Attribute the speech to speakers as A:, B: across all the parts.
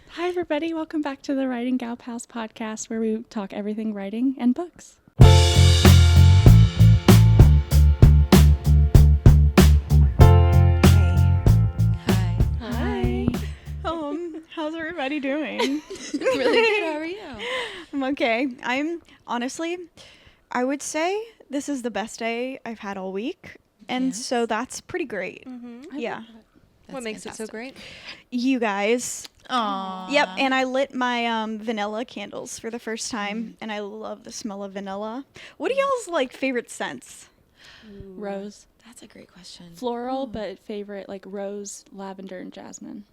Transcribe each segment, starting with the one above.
A: Hi, everybody. Welcome back to the Writing Gal Pals podcast, where we talk everything writing and books. How's everybody doing?
B: Really good. How are you?
C: I'm okay. I would say this is the best day I've had all week. And so that's pretty great.
B: Mm-hmm.
C: Yeah.
B: What makes it so great?
C: You guys.
B: Aww.
C: Yep. And I lit my vanilla candles for the first time. And I love the smell of vanilla. What are y'all's favorite scents?
A: Rose.
B: That's a great question.
A: Floral, but favorite rose, lavender, and jasmine.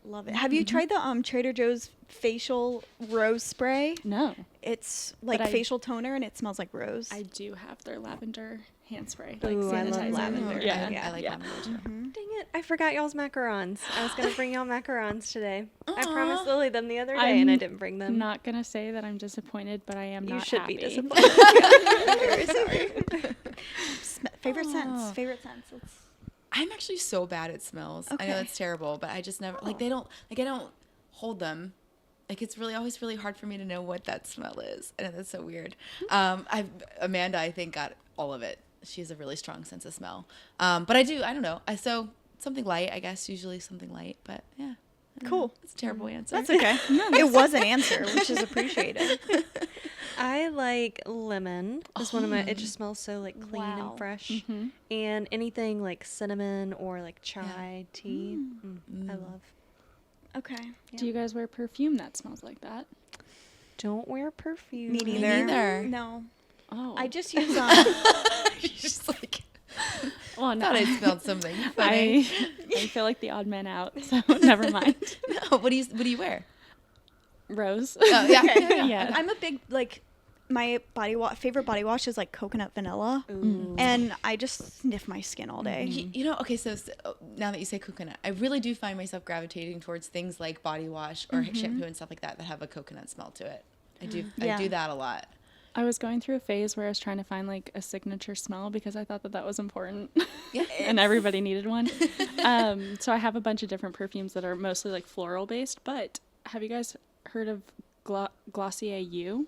C: Love it. Have you tried the Trader Joe's facial rose spray?
A: No.
C: It's facial toner and it smells like rose.
A: I do have their lavender hand spray.
B: Ooh, I love
A: sanitizer.
B: lavender.
A: Yeah.
B: I like lavender too.
C: Mm-hmm.
D: Dang it, I forgot y'all's macarons. I was going to bring y'all macorons today. I promised Lily them the other day and I didn't bring them.
A: I'm not going to say that I'm disappointed, but I am
D: You
A: not
D: should
A: happy.
D: be disappointed. I'm very sorry.
C: Favorite scents. Favorite scents.
B: I'm actually so bad at smells.
C: Okay.
B: I know that's terrible, but I just never I don't hold them. It's always really hard for me to know what that smell is. I know that's so weird. Amanda, I think, got all of it. She has a really strong sense of smell. But I don't know. So something light, I guess, usually something light, but yeah.
C: Cool.
B: It's a terrible answer.
C: That's okay. It was an answer, which is appreciated.
D: I like lemon. It's one of my. It just smells so clean
C: Wow.
D: and fresh.
A: Mm-hmm.
D: And anything like cinnamon or chai tea, I love.
C: Okay.
A: Do you guys wear perfume that smells like that?
D: Don't wear perfume.
C: Me neither.
B: neither.
C: No.
A: Oh.
C: I just use
B: You're just
A: well, no.
B: thought I smelled something funny.
A: I feel like the odd man out, so never mind.
B: No, what do you wear?
A: Rose.
B: Oh, yeah.
A: Yeah.
C: I'm a big my favorite body wash is coconut vanilla.
D: Ooh.
C: And I just sniff my skin all day.
B: Okay, so now that you say coconut, I really do find myself gravitating towards things like body wash or shampoo and stuff like that have a coconut smell to it. I do that a lot.
A: I was going through a phase where I was trying to find a signature smell because I thought that was important.
B: Yeah.
A: And everybody needed one. So I have a bunch of different perfumes that are mostly floral based, but have you guys heard of Glossier U?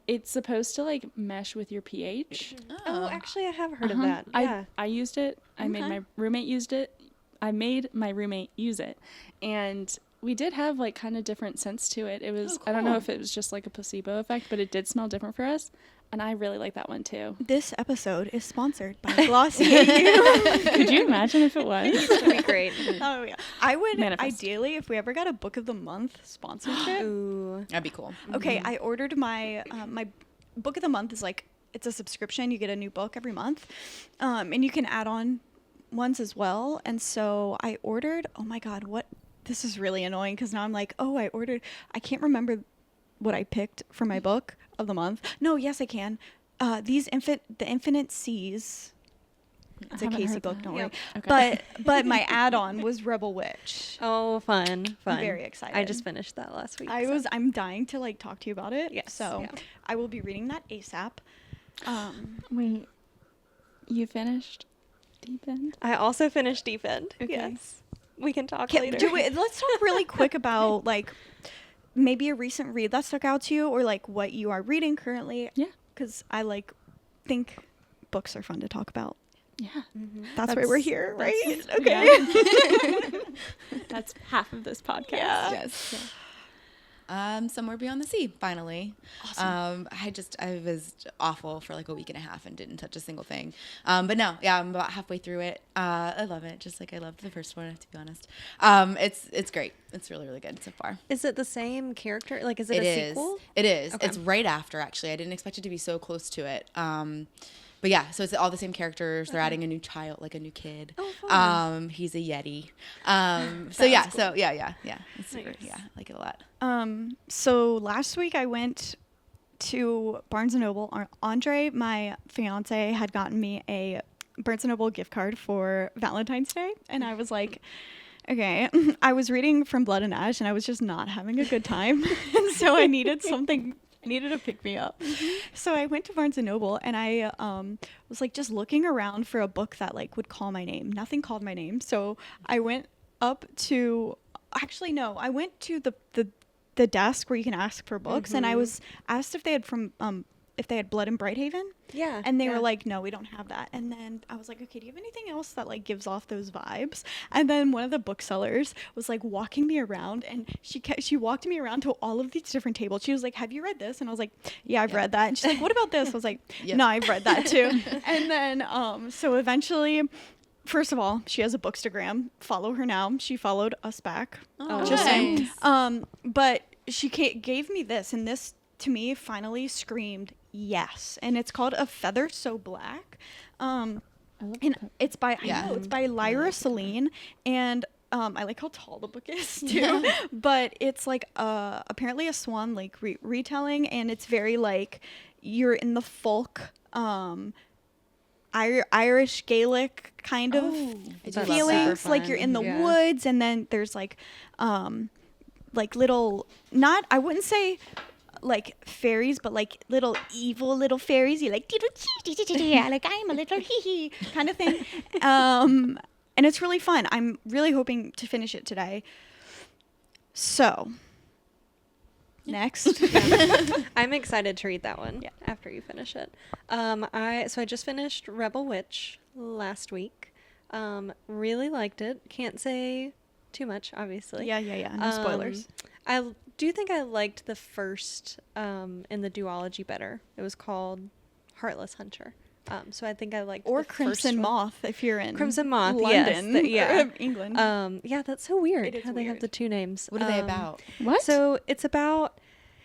A: It's supposed to mesh with your pH.
D: Oh, actually, I have heard of that. Yeah.
A: I used it. I made my roommate used it. I made my roommate use it, and we did have kind of different scents to it. It was I don't know if it was just a placebo effect, but it did smell different for us, and I really like that one too.
C: This episode is sponsored by Glossier.
A: Could you imagine if it was?
D: It's going to be great.
C: Oh yeah. I would
A: Manifest.
C: ideally, if we ever got a book of the month sponsorship.
D: Ooh.
B: That'd be cool.
C: Okay, I ordered my my book of the month is it's a subscription. You get a new book every month, and you can add on ones as well. And so I ordered. Oh my God, what? This is really annoying because now I'm I ordered. I can't remember what I picked for my book of the month. No, yes I can. The Infinite Seas. It's a Casey book, don't worry.
A: Okay.
C: But my add-on was Rebel Witch.
D: Oh, fun.
C: I'm very excited.
D: I just finished that last week.
C: I'm dying to talk to you about it.
D: Yes.
C: So
D: Yeah.
C: I will be reading that ASAP.
A: Wait, you finished Deep End?
D: I also finished Deep End.
A: Okay.
D: Yes. We can talk later.
C: Let's talk really quick about maybe a recent read that stuck out to you, or what you are reading currently.
A: Yeah.
C: Because I think books are fun to talk about.
A: Yeah.
C: That's why we're here, right? Okay.
A: Yeah. That's half of this podcast.
C: Yeah.
B: Yes. Somewhere Beyond the Sea, finally.
C: Awesome.
B: I was awful for a week and a half and didn't touch a single thing. But no, yeah, I'm about halfway through it. I love it, just I loved the first one, to be honest. It's great. It's really, really good so far.
D: Is it the same character? Is it a sequel?
B: It is.
D: Okay.
B: It's right after, actually. I didn't expect it to be so close to it. But yeah, so it's all the same characters. They're adding a new child, a new kid.
D: Oh, fun.
B: He's a Yeti. So yeah, cool. It's super,
D: Nice.
B: yeah, I like it a lot.
C: So last week I went to Barnes & Noble. Andre, my fiance, had gotten me a Barnes & Noble gift card for Valentine's Day. And I was like, okay. I was reading From Blood and Ash and I was just not having a good time. And so I needed something I needed to pick me up. So I went to Barnes & Noble, and I was like just looking around for a book that like would call my name. Nothing called my name. So I went up to, actually no, I went to the desk where you can ask for books, and I was asked if they had if they had Blood in Brighthaven.
D: Yeah.
C: And they were like, no, we don't have that. And then I was like, okay, do you have anything else that like gives off those vibes? And then one of the booksellers was like walking me around, and she walked me around to all of these different tables. She was like, have you read this? And I was like, yeah, I've read that. And she's like, what about this? I was like, no, I've read that too. And then so eventually, first of all, she has a bookstagram. Follow her now. She followed us back.
B: Oh,
C: just saying.
B: nice.
C: But she gave me this, and this to me finally screamed yes. And it's called A Feather So Black. And it's by it's by Lyra Celine, and I like how tall the book is too. But it's like apparently a Swan Lake retelling, and it's very like you're in the folk Irish Gaelic kind of feelings, like you're in the woods, and then there's like little, not, I wouldn't say like fairies, but like little evil little fairies. You like like I'm a little hee kind of thing. And it's really fun. I'm really hoping to finish it today. So next.
D: I'm excited to read that one after you finish it. I just finished Rebel Witch last week. Really liked it. Can't say too much, obviously.
C: Yeah. No spoilers.
D: I do think I liked the first in the duology better. It was called Heartless Hunter. So I think I liked
C: or
D: the
C: Crimson
D: first
C: Moth if you're in
D: Crimson Moth,
C: London,
D: yes,
C: England.
D: Yeah, that's so weird how they have
C: weird.
D: the two names.
B: What are they about?
A: What?
D: So it's about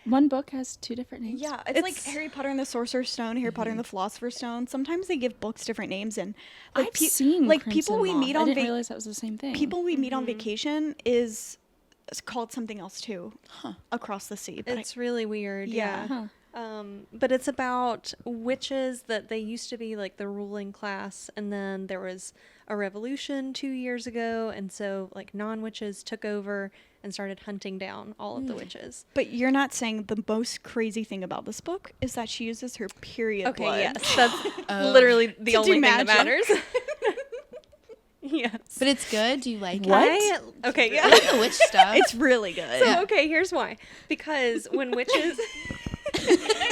A: one book has two different names.
C: Yeah, it's like Harry Potter and the Sorcerer's Stone, Harry Potter and the Philosopher's Stone. Sometimes they give books different names, and like
A: I've seen
C: like
A: Crimson
C: people we
A: Moth.
C: meet
A: I
C: on
A: didn't realize that was the same thing.
C: people we meet on vacation is called something else too, across the sea. But
D: it's really weird.
C: Yeah.
D: Yeah. But it's about witches that they used to be like the ruling class, and then there was a revolution 2 years ago, and so like non-witches took over and started hunting down all of the witches.
C: But you're not saying the most crazy thing about this book is that she uses her period blood.
D: Yes, that's literally the only thing that matters. Yes.
B: But it's good. Do you like
A: What?
B: it?
D: Okay,
B: I like the witch stuff.
C: It's really good.
D: So, okay, here's why. Because when witches...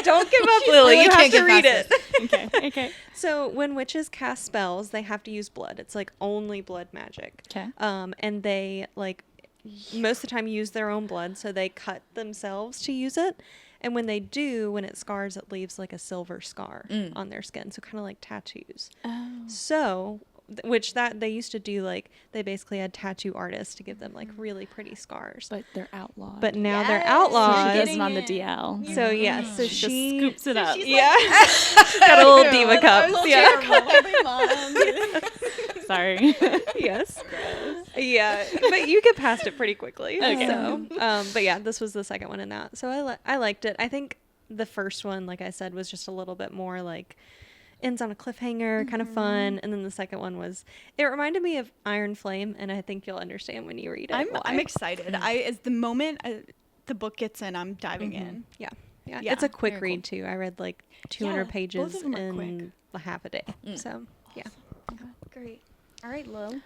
D: Don't give up, Lily.
B: Lily
D: You have
B: can't
D: to
B: get
D: read
B: past
D: it.
A: Okay.
D: So when witches cast spells, they have to use blood. It's like only blood magic.
A: Okay.
D: And they like most of the time use their own blood, so they cut themselves to use it. And when they do, when it scars, it leaves like a silver scar on their skin. So kind of like tattoos.
A: Oh.
D: So, which that they used to do, like they basically had tattoo artists to give them like really pretty scars.
A: But they're outlawed.
D: But now they're
C: Yes,
D: outlawed.
A: she
C: you're
A: gets it on the
C: getting
A: DL.
D: So yeah, so
A: Just
D: she
A: scoops it up.
D: she's got a little diva cup.
A: Sorry.
D: Yes. Yeah, but you get past it pretty quickly.
A: Okay.
D: So, but yeah, this was the second one in that. So I liked it. I think the first one, like I said, was just a little bit more like ends on a cliffhanger, kind of fun, and then the second one it reminded me of Iron Flame, and I think you'll understand when you read it.
C: I'm excited. As the moment the book gets in, I'm diving in.
D: Yeah.
C: Yeah,
D: It's a quick
C: very
D: read too. I read like 200
C: both
D: pages
C: of them are
D: in half a day. So yeah.
C: Great. All right, Lil.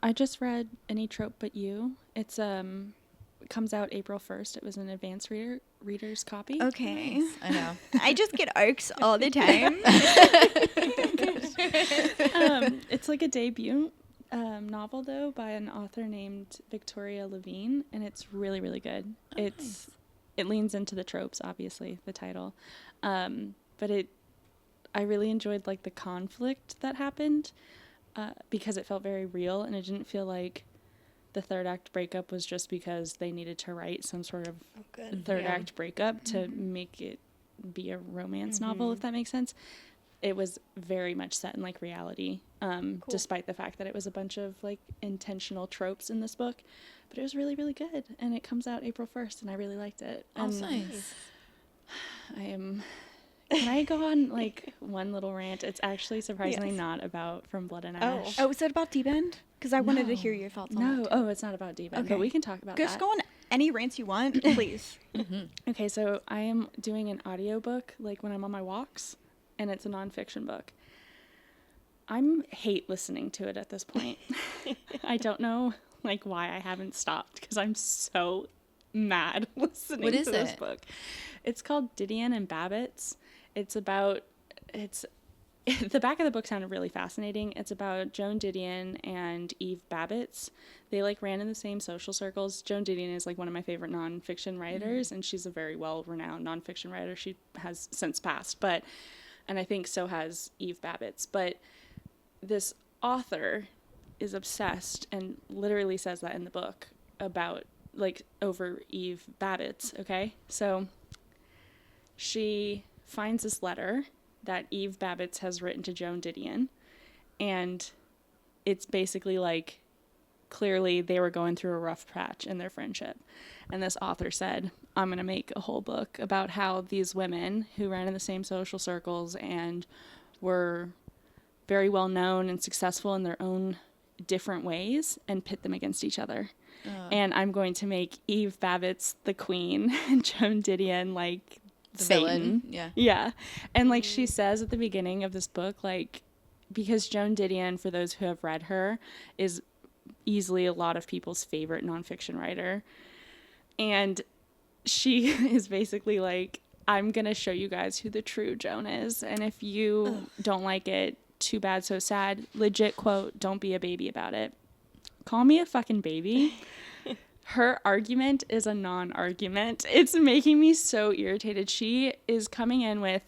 A: I just read Any Trope But You. It's it comes out April 1st. It was an advanced reader's copy.
C: Okay.
B: I know.
C: I just get arcs all the time.
A: It's like a debut novel though by an author named Victoria Levine, and it's really, really good. It leans into the tropes, obviously, the title, but I really enjoyed like the conflict that happened because it felt very real, and it didn't feel like the third act breakup was just because they needed to write some sort of third act breakup to make it be a romance novel, if that makes sense. It was very much set in like reality, despite the fact that it was a bunch of like intentional tropes in this book. But it was really, really good, and it comes out April 1st, and I really liked it.
B: Oh, nice.
A: Can I go on like one little rant? It's actually surprisingly not about From Blood and Ash.
C: Oh, is it about D-Bend? Because I wanted to hear your thoughts on that.
A: No, it's not about D-Bend, but we can talk about
C: Just
A: that.
C: go on any rants you want, please.
A: Okay, so I am doing an audiobook like when I'm on my walks, and it's a nonfiction book. I'm hate listening to it at this point. I don't know like why I haven't stopped because I'm so mad listening to this book. It's called Didion and Babbitts. It's the back of the book sounded really fascinating. It's about Joan Didion and Eve Babbitts. They like ran in the same social circles. Joan Didion is like one of my favorite nonfiction writers, and she's a very well-renowned nonfiction writer. She has since passed, and I think so has Eve Babbitts. But this author is obsessed and literally says that in the book about like over Eve Babbitts. Okay, so she finds this letter that Eve Babbitts has written to Joan Didion, and it's basically like clearly they were going through a rough patch in their friendship. And this author said, I'm going to make a whole book about how these women who ran in the same social circles and were very well known and successful in their own different ways and pit them against each other. And I'm going to make Eve Babbitts the queen and Joan Didion like
B: The
A: Satan.
B: villain.
A: Yeah. And like she says at the beginning of this book, like, because Joan Didion, for those who have read her, is easily a lot of people's favorite nonfiction writer. And she is basically like, I'm going to show you guys who the true Joan is. And if you don't like it, too bad, so sad. Legit quote, don't be a baby about it. Call me a fucking baby. Her argument is a non-argument. It's making me so irritated. She is coming in with,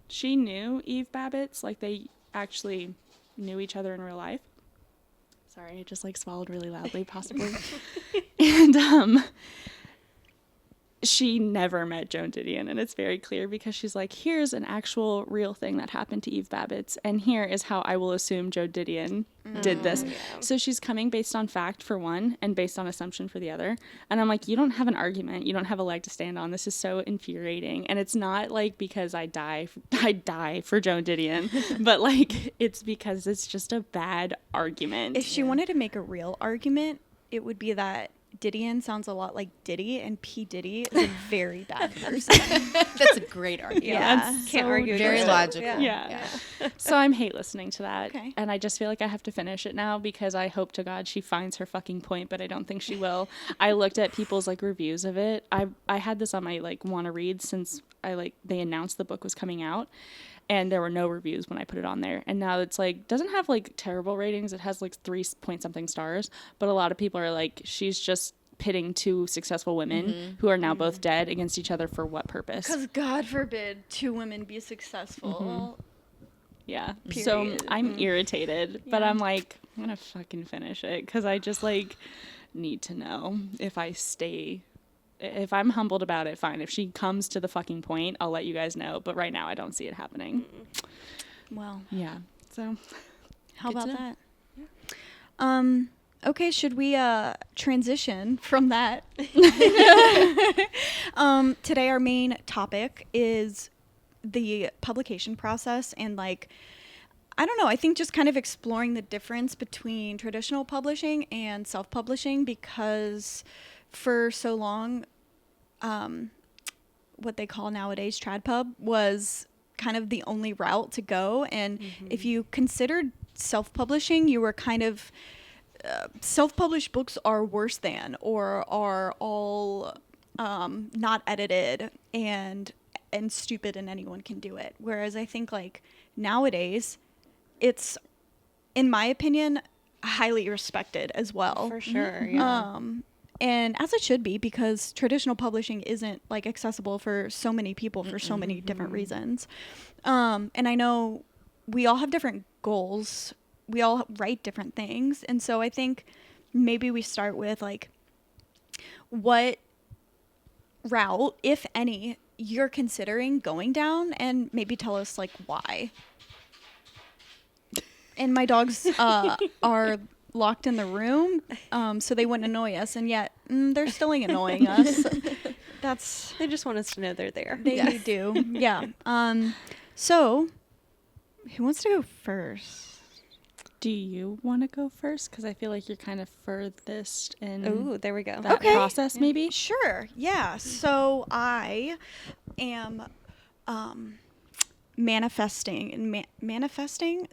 A: she knew Eve Babbitts, like they actually knew each other in real life. Sorry, I just like swallowed really loudly, possibly. And she never met Joan Didion, and it's very clear because she's like, here's an actual real thing that happened to Eve Babbitts, and here is how I will assume Joan Didion did this. Yeah. So she's coming based on fact for one and based on assumption for the other. And I'm like, you don't have an argument. You don't have a leg to stand on. This is so infuriating. And it's not like because I die for Joan Didion, but like it's because it's just a bad argument.
C: If she wanted to make a real argument, it would be that Didion sounds a lot like Diddy, and P. Diddy is a very bad person.
B: That's a great argument.
C: Yeah,
D: Can't argue.
B: Very logical.
A: Yeah. So I'm hate listening to that.
C: Okay.
A: And I just feel like I have to finish it now because I hope to God she finds her fucking point, but I don't think she will. I looked at people's like reviews of it. I had this on my like want to read since they announced the book was coming out. And there were no reviews when I put it on there. And now it's like, doesn't have like terrible ratings. It has like 3-point-something stars. But a lot of people are like, she's just pitting two successful women who are now both dead against each other for what purpose?
C: Because God forbid 2 women be successful.
A: Yeah.
C: Period.
A: So I'm irritated. But I'm like, I'm going to fucking finish it. Because I just like need to know if I stay. If I'm humbled about it, fine. If she comes to the fucking point, I'll let you guys know. But right now, I don't see it happening.
C: Well,
A: Yeah. So,
C: how
B: Good to
C: about
B: know.
C: that? Okay, should we transition from that? Today our main topic is the publication process and like, I don't know, I think just kind of exploring the difference between traditional publishing and self-publishing, because for so long, what they call nowadays TradPub was kind of the only route to go. And if you considered self-publishing, you were kind of self-published books are worse than, or are all not edited and stupid and anyone can do it. Whereas I think like nowadays, it's, in my opinion, highly respected as well.
D: For sure, yeah.
C: And as it should be, because traditional publishing isn't like accessible for so many people for so many different reasons. And I know we all have different goals. We all write different things. And so I think maybe we start with like what route, if any, you're considering going down, and maybe tell us like why. And my dogs are locked in the room, so they wouldn't annoy us, and yet they're still annoying us.
D: They just want us to know they're there.
C: They do. Yeah. So who wants to go first?
A: Do you want to go first? Because I feel like you're kind of furthest in
D: Ooh, there we go.
A: that process, maybe.
C: Sure. Yeah. So I am manifesting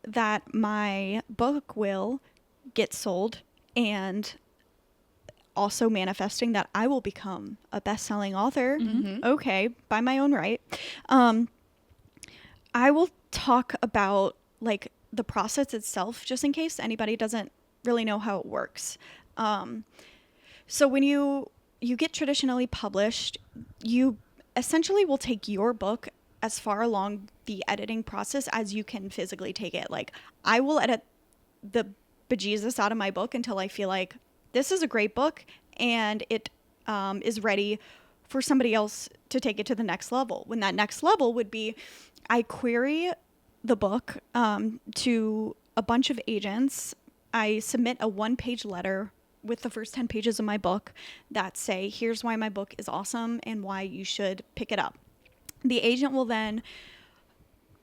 C: that my book will get sold, and also manifesting that I will become a best-selling author. Okay, by my own right. I will talk about like the process itself, just in case anybody doesn't really know how it works. So when you get traditionally published, you essentially will take your book as far along the editing process as you can physically take it. Like, I will edit the bejesus out of my book until I feel like this is a great book and it is ready for somebody else to take it to the next level. When that next level would be, I query the book to a bunch of agents. I submit a 1-page letter with the first 10 pages of my book that say, here's why my book is awesome and why you should pick it up. The agent will then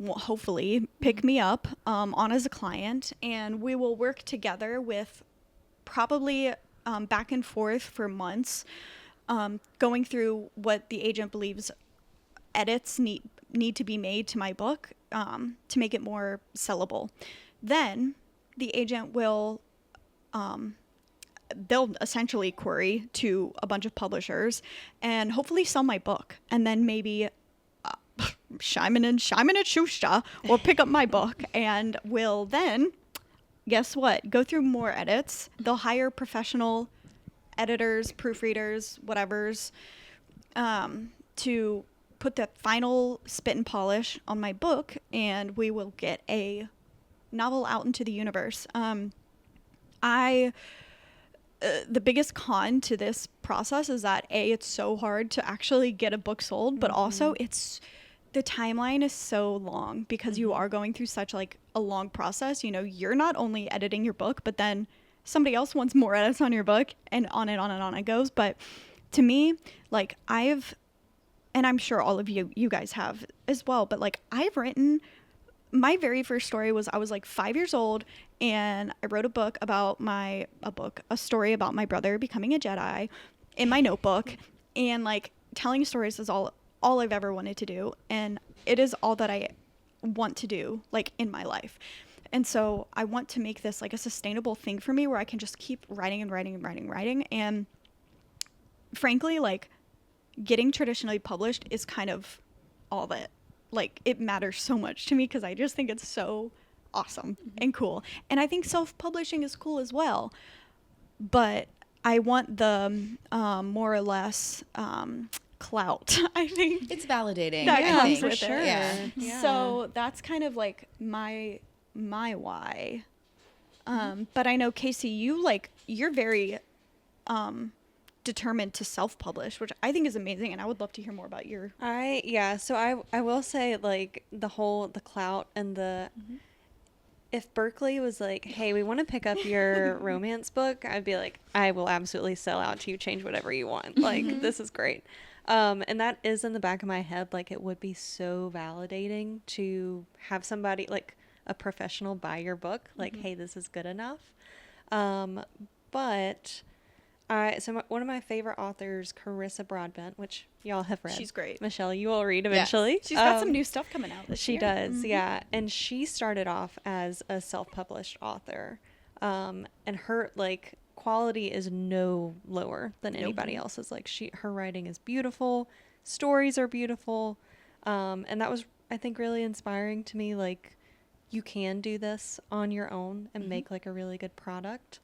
C: hopefully pick me up on as a client, and we will work together with probably back and forth for months, going through what the agent believes edits need to be made to my book to make it more sellable. Then the agent will they'll essentially query to a bunch of publishers and hopefully sell my book, and then maybe Simon and Schuster will pick up my book and will then, guess what, go through more edits. They'll hire professional editors, proofreaders, whatevers, to put the final spit and polish on my book, and we will get a novel out into the universe. The biggest con to this process is that it's so hard to actually get a book sold, but also the timeline is so long because you are going through such like a long process. You know, you're not only editing your book, but then somebody else wants more edits on your book, and on and on and on it goes. But to me, like, and I'm sure all of you guys have as well, but like, I've written, my very first story was, I was like 5 years old, and I wrote a story about my brother becoming a Jedi in my notebook, and like, telling stories is all I've ever wanted to do, and it is all that I want to do, like, in my life. And so I want to make this like a sustainable thing for me where I can just keep writing and writing and writing and writing. And frankly, like, getting traditionally published is kind of all that, like, it matters so much to me because I just think it's so awesome and cool. And I think self-publishing is cool as well. But I want the more or less clout, I think.
B: It's validating.
C: That comes
B: for
C: with
B: sure.
C: it.
B: Yeah.
C: So that's kind of like my why. But I know, Casey, you're very determined to self-publish, which I think is amazing, and I would love to hear more about your.
D: So I will say, like, the clout and the. If Berkeley was like, hey, we want to pick up your romance book, I'd be like, I will absolutely sell out to you, change whatever you want. Like, this is great. And that is in the back of my head. Like, it would be so validating to have somebody, like a professional, buy your book. Like, hey, this is good enough. But one of my favorite authors, Carissa Broadbent, which y'all have read.
C: She's great.
D: Michelle, you will read eventually.
C: Yes. She's got some new stuff coming out this year.
D: She does, yeah. And she started off as a self-published author. And her, like, quality is no lower than anybody else's. Like, her writing is beautiful. Stories are beautiful. And that was, I think, really inspiring to me. Like, you can do this on your own and make, like, a really good product.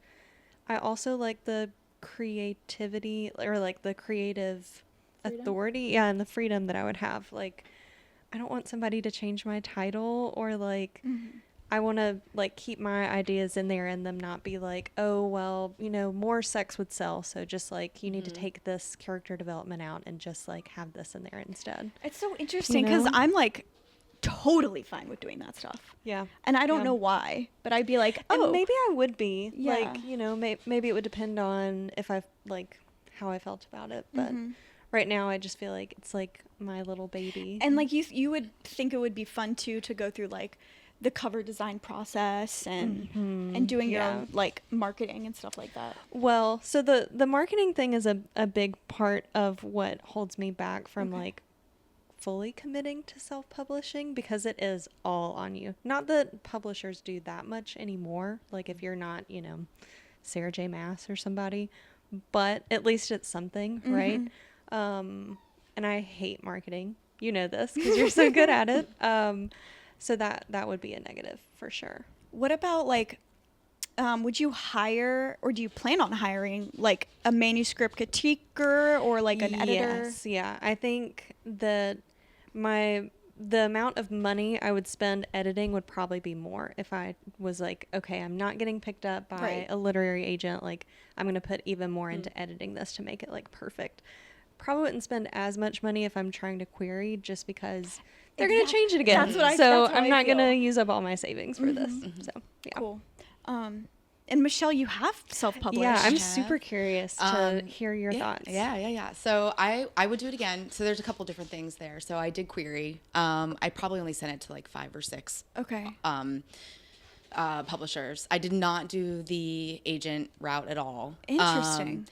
D: I also like the creativity, or like the creative authority, and the freedom that I would have. Like, I don't want somebody to change my title, or like I want to like keep my ideas in there and them not be like, oh well, you know, more sex would sell, so just like you need to take this character development out and just like have this in there instead.
C: It's so interesting because I'm like totally fine with doing that stuff.
D: Yeah.
C: And I don't know why, but I'd be like, oh.
D: And maybe I would be.
C: Yeah.
D: Like, you know, maybe it would depend on if I, like, how I felt about it. But right now I just feel like it's, like, my little baby.
C: And, like, you would think it would be fun, too, to go through, like, the cover design process and doing your own like marketing and stuff like that?
D: Well, so the marketing thing is a big part of what holds me back from like fully committing to self-publishing, because it is all on you. Not that publishers do that much anymore, like if you're not, you know, Sarah J. Maas or somebody, but at least it's something, right? And I hate marketing. You know this because you're so good at it. So that would be a negative for sure.
C: What about like, would you hire, or do you plan on hiring like a manuscript critiquer or like an editor?
D: Yes, yeah. I think that the amount of money I would spend editing would probably be more if I was like, okay, I'm not getting picked up by a literary agent. Like, I'm going to put even more into editing this to make it like perfect. Probably wouldn't spend as much money if I'm trying to query, just because they're going to change it again.
C: That's what
D: I'm not going
C: feel.
D: to use up all my savings for this. So, yeah.
C: Cool. And Michelle, you have self-published.
D: Yeah, I'm
B: have.
D: super curious to hear your thoughts.
B: Yeah. So I would do it again. So there's a couple different things there. So I did query. I probably only sent it to like 5 or 6.
C: Okay.
B: Publishers. I did not do the agent route at all.
C: Interesting.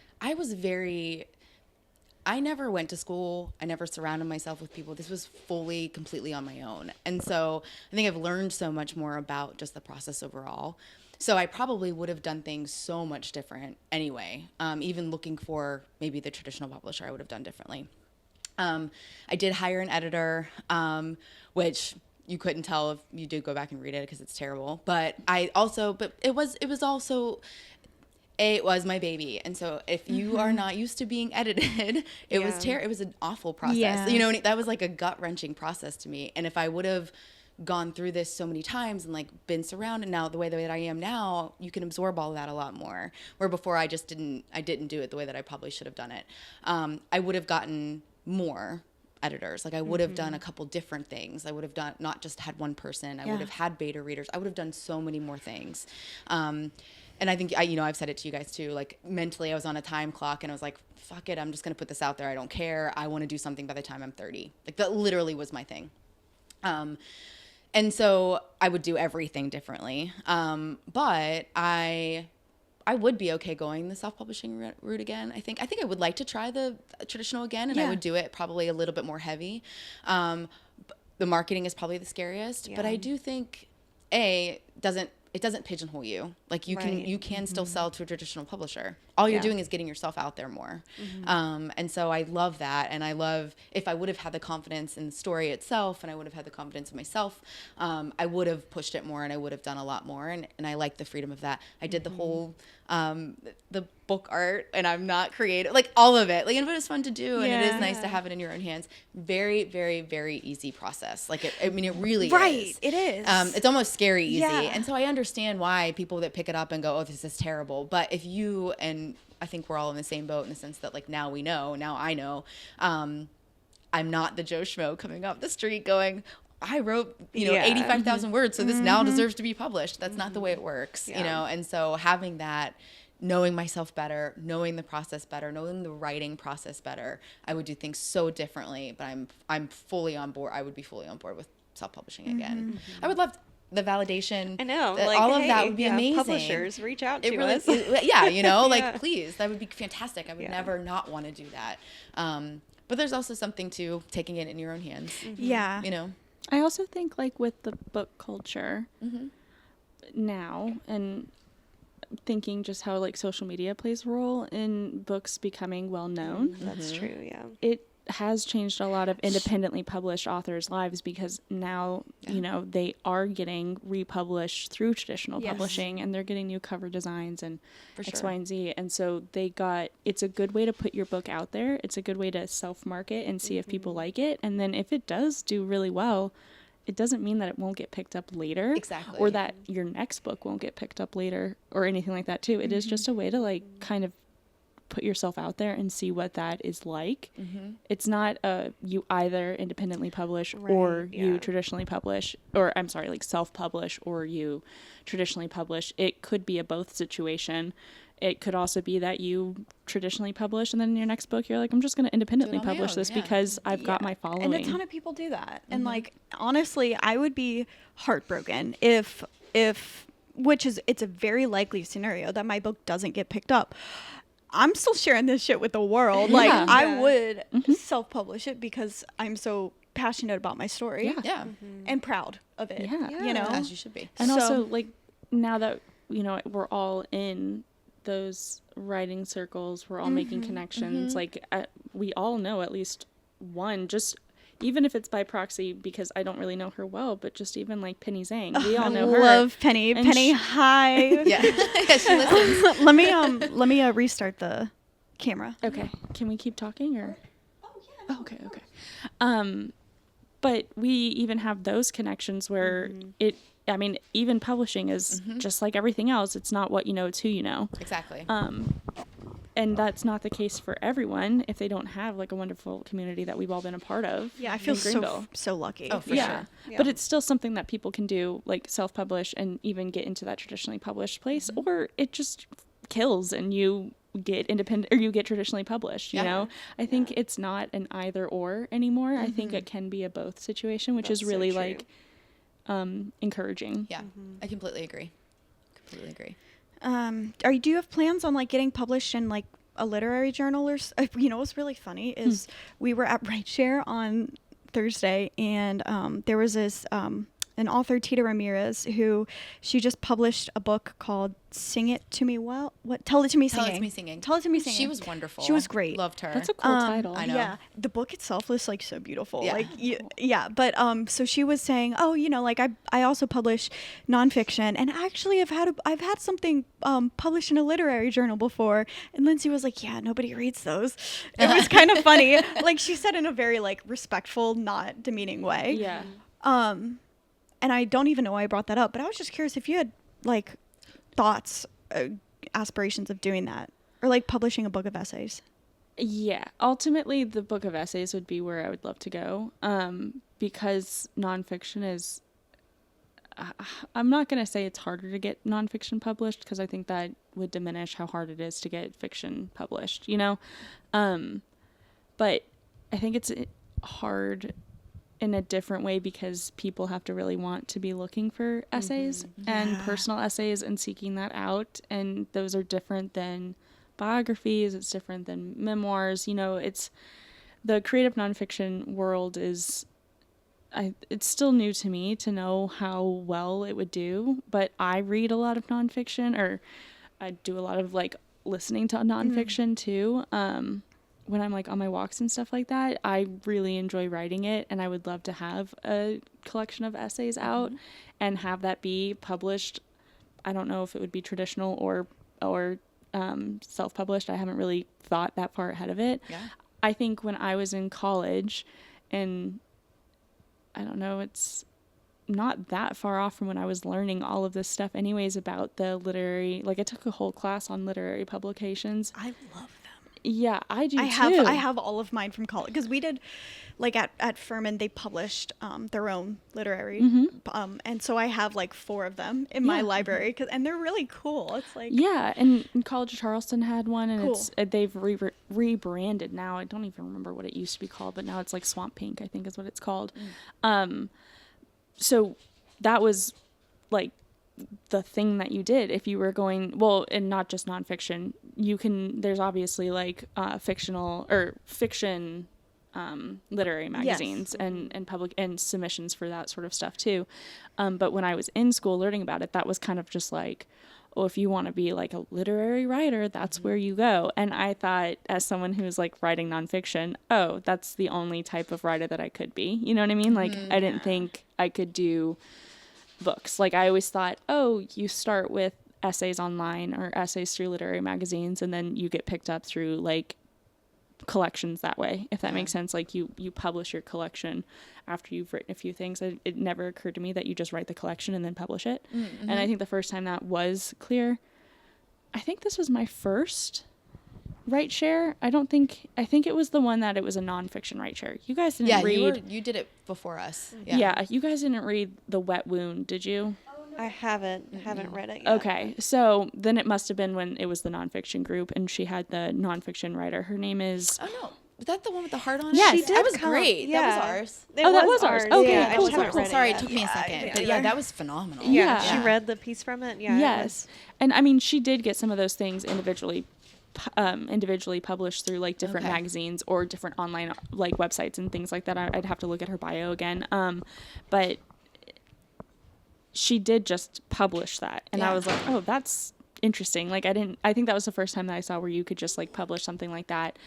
B: I never went to school. I never surrounded myself with people. This was completely on my own. And so I think I've learned so much more about just the process overall. So I probably would have done things so much different anyway. Even looking for maybe the traditional publisher, I would have done differently. I did hire an editor, which you couldn't tell if you did go back and read it because it's terrible. But it was my baby. And so if you are not used to being edited, it was an awful process.
C: Yeah.
B: You know, that was like a gut-wrenching process to me. And if I would have gone through this so many times and like been surrounded now the way that I am now, you can absorb all of that a lot more. Where before I didn't do it the way that I probably should have done it. I would have gotten more editors. Like I would have done a couple different things. I would have done, not just had one person. I would have had beta readers. I would have done so many more things. And I think, I've said it to you guys too, like mentally I was on a time clock and I was like, fuck it, I'm just going to put this out there. I don't care. I want to do something by the time I'm 30. Like that literally was my thing. And so I would do everything differently. But I would be okay going the self-publishing route again. I think I would like to try the traditional again, and I would do it probably a little bit more heavy. The marketing is probably the scariest, but I do think it doesn't pigeonhole you. Like you can still sell to a traditional publisher. All you're doing is getting yourself out there more. And so I love that. And I love, if I would have had the confidence in the story itself and I would have had the confidence in myself, I would have pushed it more and I would have done a lot more. And I like the freedom of that. I did the whole, the book art, and I'm not creative, like all of it. Like, but it's fun to do, and it is nice to have it in your own hands. Very, very, very easy process. Like, it really is.
C: Right, it is.
B: It's almost scary easy.
C: Yeah.
B: And so I understand why people that pick it up and go, oh, this is terrible. But if you, and I think we're all in the same boat in the sense that, like, now I know, I'm not the Joe Schmo coming up the street going, I wrote, 85,000 words, so this now deserves to be published. That's not the way it works, And so having that, knowing myself better, knowing the process better, knowing the writing process better, I would do things so differently. But I'm fully on board. I would be fully on board with self-publishing again. I would love the validation.
D: I know,
B: like, all of that would be amazing.
D: Publishers, reach out to us.
B: Like please, that would be fantastic. I would never not want to do that. But there's also something to taking it in your own hands.
C: Yeah.
A: I also think, like, with the book culture now, and thinking just how, like, social media plays a role in books becoming well known.
D: That's true, yeah.
A: It has changed a lot of independently published authors' lives, because now, they are getting republished through traditional publishing, and they're getting new cover designs and X, Y, and Z. And so it's a good way to put your book out there. It's a good way to self-market and see if people like it. And then if it does do really well, it doesn't mean that it won't get picked up later.
B: Exactly.
A: Or that your next book won't get picked up later or anything like that too. It is just a way to, like, kind of put yourself out there and see what that is like. It's not you either independently publish or you traditionally publish, or I'm sorry, like self-publish or you traditionally publish. It could be a both situation. it could also be that you traditionally publish, and then in your next book, you're like, I'm just going to independently
B: on my
A: publish
B: own,
A: this
B: yeah.
A: because I've got my following.
C: And a ton of people do that. And like, honestly, I would be heartbroken if it's a very likely scenario that my book doesn't get picked up. I'm still sharing this shit with the world.
A: Yeah.
C: Like, I
D: Yeah.
C: would self-publish it because I'm so passionate about my story.
A: Yeah.
B: Yeah.
C: And proud of it.
A: Yeah.
C: You know?
B: As you should be.
A: And
C: So-
A: also, like, now that, you know, we're all in those writing circles, we're all making connections, like, we all know at least one, just even if it's by proxy, because I don't really know her well, but just even like Penny Zhang, we all know her.
C: Love Penny.
A: And
C: Penny,
A: she-
C: hi.
B: Yeah. Yeah, she listens.
C: let me restart the camera.
A: Okay, can we keep talking or? Oh, okay. But we even have those connections where I mean, even publishing is just like everything else. It's not what you know, it's who you know.
B: Exactly.
A: And that's not the case for everyone if they don't have like a wonderful community that we've all been a part of.
C: Yeah, I feel
A: in Greenville.
C: so lucky.
B: Oh, for
A: Yeah.
B: sure.
C: Yeah.
A: But it's still something that people can do, like self-publish and even get into that traditionally published place, or it just kills and you get independent or you get traditionally published, you
B: Yeah.
A: know? I think it's not an either or anymore. I think it can be a both situation, which
D: That's
A: is
D: so
A: really
D: true.
A: like encouraging.
B: Yeah. I completely agree. Completely agree.
C: Do you have plans on like getting published in like a literary journal or you know what's really funny is we were at Writeshare on Thursday and there was this an author, Tita Ramirez, who she just published a book called Sing It To Me Well. What? Tell It To Me
B: Tell
C: Singing.
B: It To Me Singing.
C: Tell It To Me Singing.
B: She was wonderful.
C: She was great.
B: Loved her.
A: That's a cool title.
B: I know.
C: Yeah, the book itself was like so beautiful.
B: Yeah.
C: Like, yeah, but so she was saying, oh, you know, like I also publish nonfiction, and actually I've had something published in a literary journal before. And Lindsay was like, yeah, nobody reads those. It was kind of funny. Like she said in a very like respectful, not demeaning way.
A: Yeah.
C: And I don't even know why I brought that up, but I was just curious if you had like thoughts, aspirations of doing that, or like publishing a book of essays.
A: Yeah, ultimately the book of essays would be where I would love to go, because nonfiction is, I'm not going to say it's harder to get nonfiction published, because I think that would diminish how hard it is to get fiction published, you know? But I think it's hard in a different way because people have to really want to be looking for essays and personal essays and seeking that out. And those are different than biographies. It's different than memoirs. You know, it's the creative nonfiction world is, it's still new to me to know how well it would do, but I read a lot of nonfiction, or I do a lot of like listening to nonfiction too. When I'm like on my walks and stuff like that, I really enjoy writing it, and I would love to have a collection of essays out and have that be published. I don't know if it would be traditional or self-published. I haven't really thought that far ahead of it.
B: Yeah.
A: I think when I was in college, and I don't know, it's not that far off from when I was learning all of this stuff anyways about the literary, like I took a whole class on literary publications.
C: I love them.
A: Yeah, I do too.
C: I have all of mine from college because we did, like at Furman they published their own literary, and so I have like 4 of them in my library and they're really cool. It's like
A: and College of Charleston had one, and
C: Cool.
A: they've rebranded now. I don't even remember what it used to be called, but now it's like Swamp Pink, I think is what it's called. So that was like the thing that you did if you were going, well, and not just nonfiction, there's obviously like fictional or fiction literary magazines and public and submissions for that sort of stuff too. But when I was in school learning about it, that was kind of just like, oh, if you want to be like a literary writer, that's where you go. And I thought, as someone who was like writing nonfiction, oh, that's the only type of writer that I could be. You know what I mean? Like I didn't think I could do books. Like I always thought, oh, you start with essays online or essays through literary magazines, and then you get picked up through like collections that way, if that makes sense. Like you publish your collection after you've written a few things. It never occurred to me that you just write the collection and then publish it. And I think the first time that was clear, I think this was my first Writeshare. I think it was the one that it was a nonfiction Writeshare. You guys didn't read.
B: You did it before us.
A: Yeah, you guys didn't read The Wet Wound, did you?
D: I haven't read it yet.
A: Okay, so then it must have been when it was the nonfiction group, and she had the nonfiction writer. Her name is.
B: Oh no, was that the one with the heart on it?
A: Yes.
D: She did
B: that was
D: come-
B: great.
D: yeah.
B: That was ours.
A: That was ours. Okay,
D: Yeah, I
A: cool,
D: just haven't
A: cool.
D: read it
B: Sorry,
D: yet.
B: it took me a second, but
C: either.
B: that was phenomenal.
A: Yeah.
D: She read the piece from it. Yeah. it
A: Yes, and I mean, she did get some of those things individually published through like different
B: Okay.
A: magazines or different online like websites and things like that. I'd have to look at her bio again, but she did just publish that, and I
B: Yeah.
A: was like, oh, that's interesting. Like I think that was the first time that I saw where you could just like publish something like that,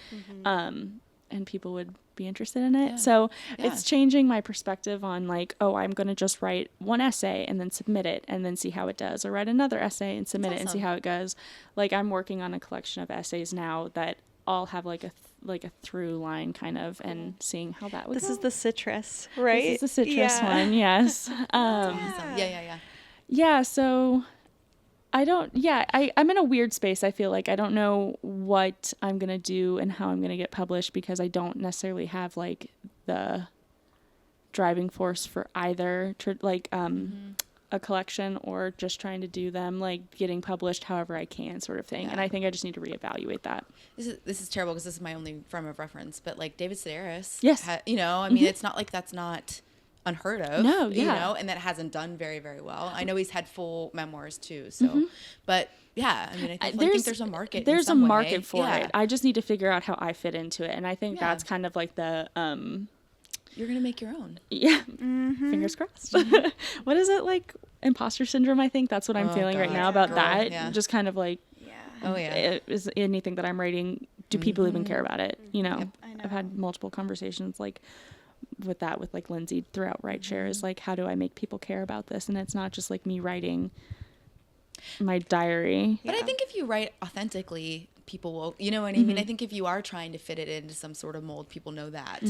A: and people would be interested in it.
B: Yeah.
A: So
B: Yeah.
A: it's changing my perspective on like, oh, I'm going to just write one essay and then submit it and then see how it does, or write another essay and submit it and see
B: awesome.
A: how it goes. Like I'm working on a collection of essays now that all have like a through line kind of, and seeing how that would
D: This
A: go.
D: is the citrus, right?
A: This is the citrus
D: Yeah.
A: one, yes.
B: Awesome. Yeah.
A: Yeah, so I'm in a weird space. I feel like I don't know what I'm going to do and how I'm going to get published, because I don't necessarily have like the driving force for either a collection or just trying to do them, like getting published however I can sort of thing.
B: Yeah.
A: And I think I just need to reevaluate that.
B: This is terrible because this is my only frame of reference, but like David Sedaris.
A: Yes.
B: I mean, it's not like that's not unheard of.
A: No,
B: You
A: yeah.
B: know, and that hasn't done very, very well. I know he's had full memoirs too. So, but yeah, I mean, I think there's a market. in
A: There's a
B: some way.
A: market for
B: Yeah.
A: it. I just need to figure out how I fit into it. And I think
B: Yeah.
A: that's kind of like the,
B: You're going to make your own.
A: yeah, fingers crossed. What is it, like imposter syndrome? I think that's what I'm
B: Oh,
A: feeling right
B: God.
A: now about
B: Girl,
A: that.
B: yeah.
A: Just kind of like,
C: Yeah.
B: Oh, yeah.
A: is anything that I'm writing, do people even care about it? You know,
B: Yep.
C: I know.
A: I've had multiple conversations like with like Lindsay throughout Write-Share is like, how do I make people care about this? And it's not just like me writing my diary.
B: But I think if you write authentically, people will, you know what I mean? I think if you are trying to fit it into some sort of mold, people know that.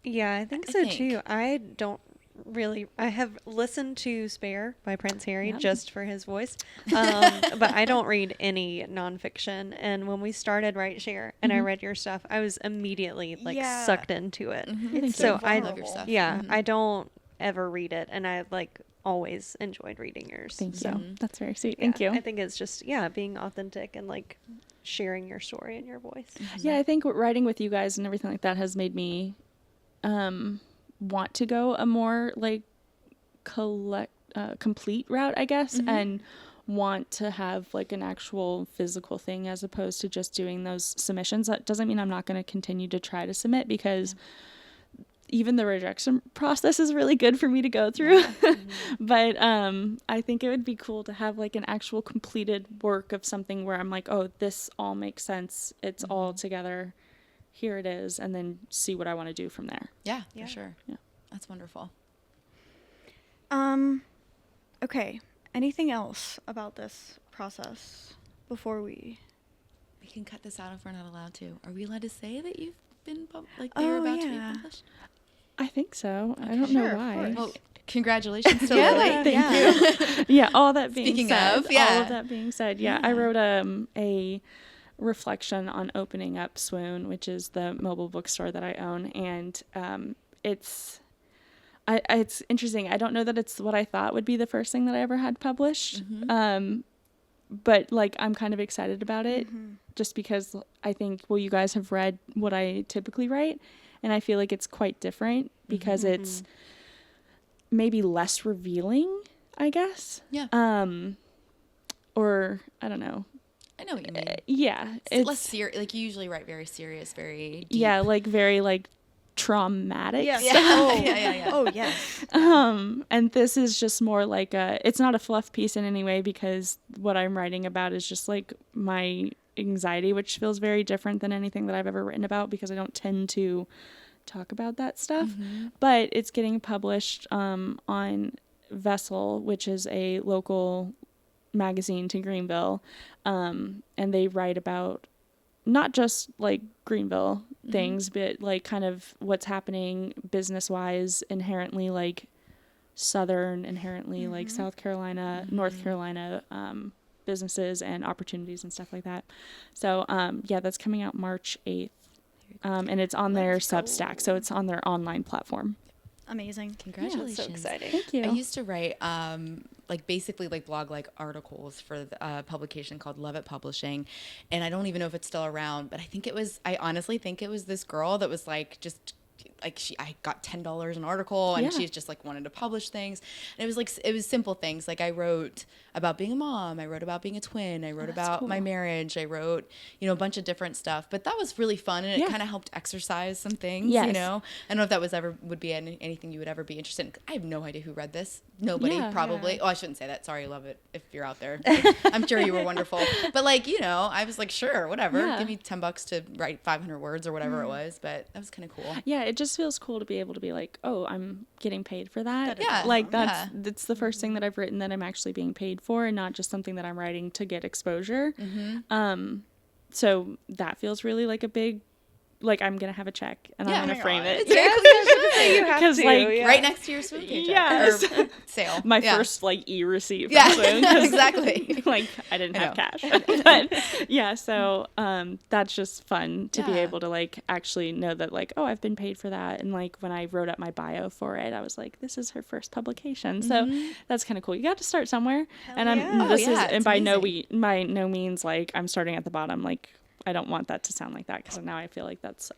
D: Yeah, I think
B: I
D: so
B: think.
D: too. I have listened to Spare by Prince Harry
A: Yep.
D: just for his voice. But I don't read any nonfiction. And when we started Write-Share and I read your stuff, I was immediately like
C: Yeah.
D: sucked into it.
C: It's
D: So
C: so
D: I
B: love your stuff.
D: Yeah, I don't ever read it, and I like always enjoyed reading yours.
A: Thank
D: So,
A: you. That's very sweet.
D: yeah,
A: Thank you.
D: I think it's just being authentic and like sharing your story and your voice.
A: Yeah, I think writing with you guys and everything like that has made me want to go a more like complete route, I guess, and want to have like an actual physical thing as opposed to just doing those submissions. That doesn't mean I'm not going to continue to try to submit, because even the rejection process is really good for me to go through. But I think it would be cool to have like an actual completed work of something where I'm like, oh, this all makes sense. It's all together. Here it is. And then see what I want to do from there.
B: Yeah,
D: Yeah.
B: for sure.
A: Yeah.
B: That's wonderful.
C: Okay. Anything else about this process before we?
B: We can cut this out if we're not allowed to. Are we allowed to say that you've been you're
C: Oh,
B: about to
C: yeah.
B: be published?
A: I think so. I don't know
C: Sure, of
A: why.
C: course.
B: Well, congratulations to
C: Yeah,
B: Lilly.
C: thank you.
A: Yeah, all that being
B: Speaking
A: said,
B: of, yeah.
A: all of that being said, I
B: Yeah.
A: wrote a reflection on opening up Swoon, which is the mobile bookstore that I own, and it's interesting. I don't know that it's what I thought would be the first thing that I ever had published, but like I'm kind of excited about it, just because I think you guys have read what I typically write, and I feel like it's quite different because it's maybe less revealing, I guess.
B: Yeah.
A: Or I don't know.
B: I know what you mean.
A: Yeah,
B: It's less serious. Like you usually write very serious, very deep.
A: yeah, like very like traumatic
C: Yes.
A: stuff.
B: Oh, yeah.
C: Oh yes.
A: And this is just more like it's not a fluff piece in any way, because what I'm writing about is just like my anxiety, which feels very different than anything that I've ever written about, because I don't tend to talk about that stuff. But it's getting published on Vessel, which is a local magazine to Greenville, and they write about not just like Greenville things, but like kind of what's happening business wise, inherently like Southern, inherently like South Carolina, North Carolina businesses and opportunities and stuff like that. So that's coming out March 8th, and it's on their Substack, so it's on their online platform.
C: Amazing.
B: Congratulations.
D: so exciting.
A: Thank you.
B: I used to write like basically like blog like articles for a publication called Love It Publishing, and I don't even know if it's still around, but I honestly think it was this girl that was like just like I got $10 an article, and she's just like wanted to publish things, and it was simple things. Like I wrote about being a mom, I wrote about being a twin, I wrote about my marriage, I wrote, a bunch of different stuff, but that was really fun, and it kind of helped exercise some things. I don't know if that would be anything you would ever be interested in. I have no idea who read this. Nobody, probably. Oh, I shouldn't say that. Sorry, Love It, if you're out there. I'm sure you were wonderful, but like, I was like, sure, whatever, give me $10 to write 500 words or whatever it was, but that was kind of cool.
A: Yeah, it just feels cool to be able to be like, oh, I'm getting paid for that.
B: Yeah.
A: Like that's the first thing that I've written that I'm actually being paid for, and not just something that I'm writing to get exposure. So that feels really like a big, like I'm gonna have a check and I'm gonna frame it.
B: Because right next to your swim paycheck or sale.
A: My first like e-receipt.
B: Yeah,
A: swim,
B: exactly.
A: Like I didn't have cash, but yeah. So that's just fun to be able to like actually know that like, oh, I've been paid for that. And like when I wrote up my bio for it, I was like, this is her first publication. So that's kind of cool. You got to start somewhere. By no means like I'm starting at the bottom. Like I don't want that to sound like that, because now I feel like that's